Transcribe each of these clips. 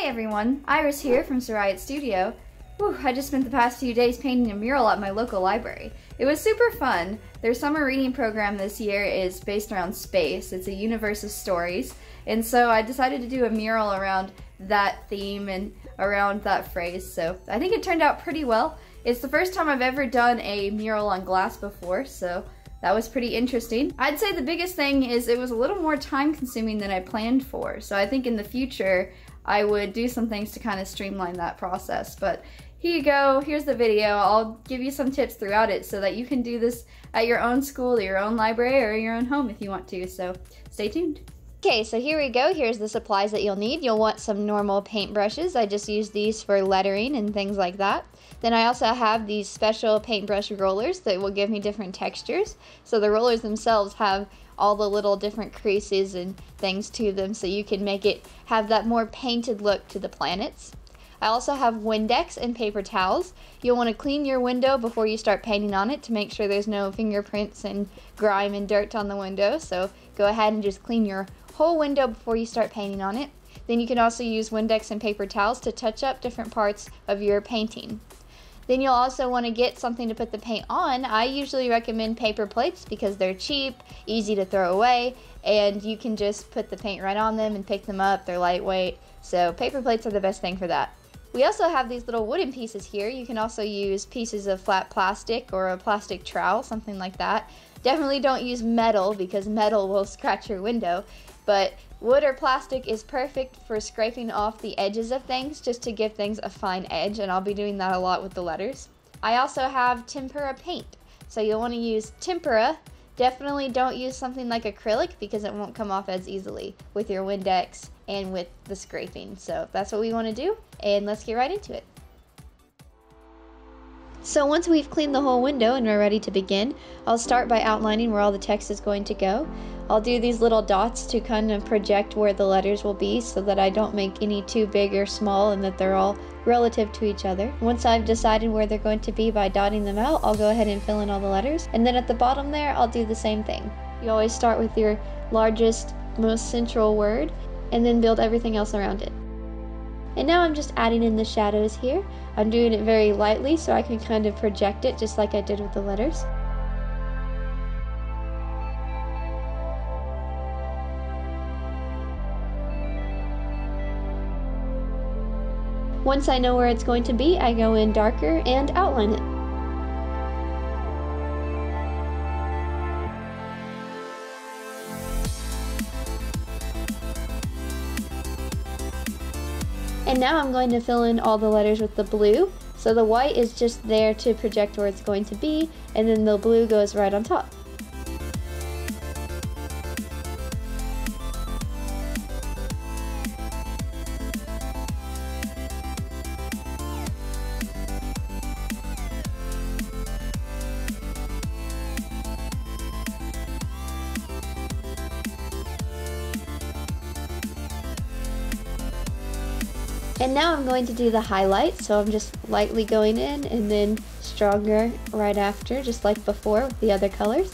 Hey everyone, Iris here from Soraya Studio. Whew, I just spent the past few days painting a mural at my local library. It was super fun. Their summer reading program this year is based around space. It's a universe of stories, and so I decided to do a mural around that theme and around that phrase, so I think it turned out pretty well. It's the first time I've ever done a mural on glass before, so that was pretty interesting. I'd say the biggest thing is it was a little more time consuming than I planned for, so I think in the future I would do some things to kind of streamline that process. But here you go, here's the video. I'll give you some tips throughout it so that you can do this at your own school, your own library, or your own home if you want to, so stay tuned. Okay, so here we go. Here's the supplies that you'll need. You'll want some normal paint brushes. I just use these for lettering and things like that. Then I also have these special paintbrush rollers that will give me different textures. So the rollers themselves have all the little different creases and things to them, so you can make it have that more painted look to the planets. I also have Windex and paper towels. You'll want to clean your window before you start painting on it to make sure there's no fingerprints and grime and dirt on the window. So go ahead and just clean your whole window before you start painting on it. Then you can also use Windex and paper towels to touch up different parts of your painting. Then you'll also want to get something to put the paint on. I usually recommend paper plates because they're cheap, easy to throw away, and you can just put the paint right on them and pick them up. They're lightweight, so paper plates are the best thing for that. We also have these little wooden pieces here. You can also use pieces of flat plastic or a plastic trowel, something like that. Definitely don't use metal because metal will scratch your window, but wood or plastic is perfect for scraping off the edges of things just to give things a fine edge, and I'll be doing that a lot with the letters. I also have tempera paint, so you'll want to use tempera. Definitely don't use something like acrylic because it won't come off as easily with your Windex and with the scraping. So that's what we want to do, and let's get right into it. So once we've cleaned the whole window and we're ready to begin, I'll start by outlining where all the text is going to go. I'll do these little dots to kind of project where the letters will be so that I don't make any too big or small and that they're all relative to each other. Once I've decided where they're going to be by dotting them out, I'll go ahead and fill in all the letters. And then at the bottom there, I'll do the same thing. You always start with your largest, most central word and then build everything else around it. And now I'm just adding in the shadows here. I'm doing it very lightly so I can kind of project it just like I did with the letters. Once I know where it's going to be, I go in darker and outline it. And now I'm going to fill in all the letters with the blue. So the white is just there to project where it's going to be, and then the blue goes right on top. And now I'm going to do the highlights, so I'm just lightly going in and then stronger right after, just like before with the other colors.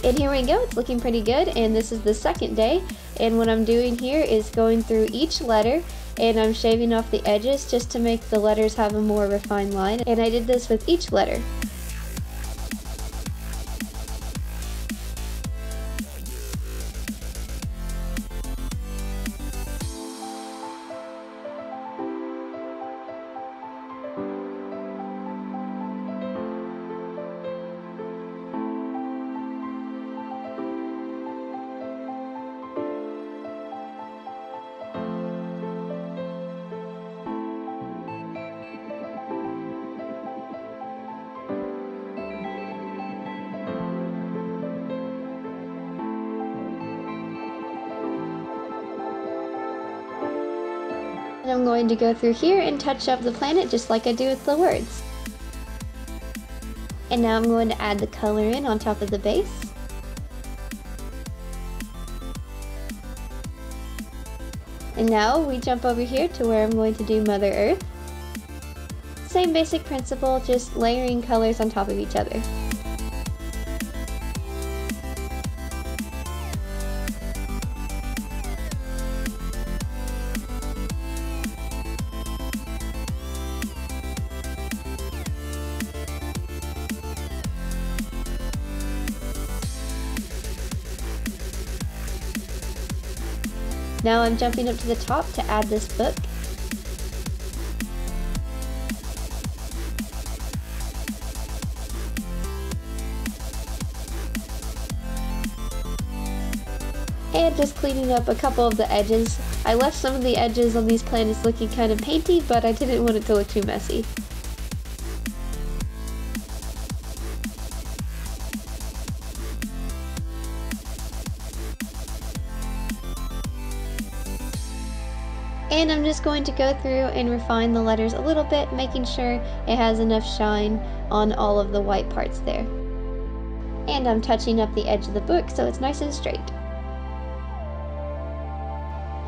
And here we go, it's looking pretty good, and this is the second day, and what I'm doing here is going through each letter and I'm shaving off the edges just to make the letters have a more refined line, and I did this with each letter. And I'm going to go through here and touch up the planet just like I do with the words. And now I'm going to add the color in on top of the base. And now we jump over here to where I'm going to do Mother Earth. Same basic principle, just layering colors on top of each other. Now I'm jumping up to the top to add this book. And just cleaning up a couple of the edges. I left some of the edges on these planets looking kind of painty, but I didn't want it to look too messy. And I'm just going to go through and refine the letters a little bit, making sure it has enough shine on all of the white parts there. And I'm touching up the edge of the book so it's nice and straight.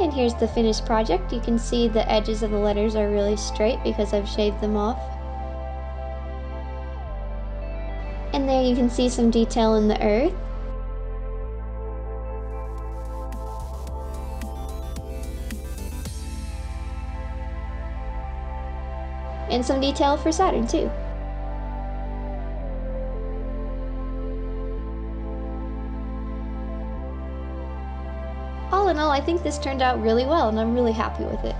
And here's the finished project. You can see the edges of the letters are really straight because I've shaved them off. And there you can see some detail in the earth. And some detail for Saturn too. All in all, I think this turned out really well and I'm really happy with it.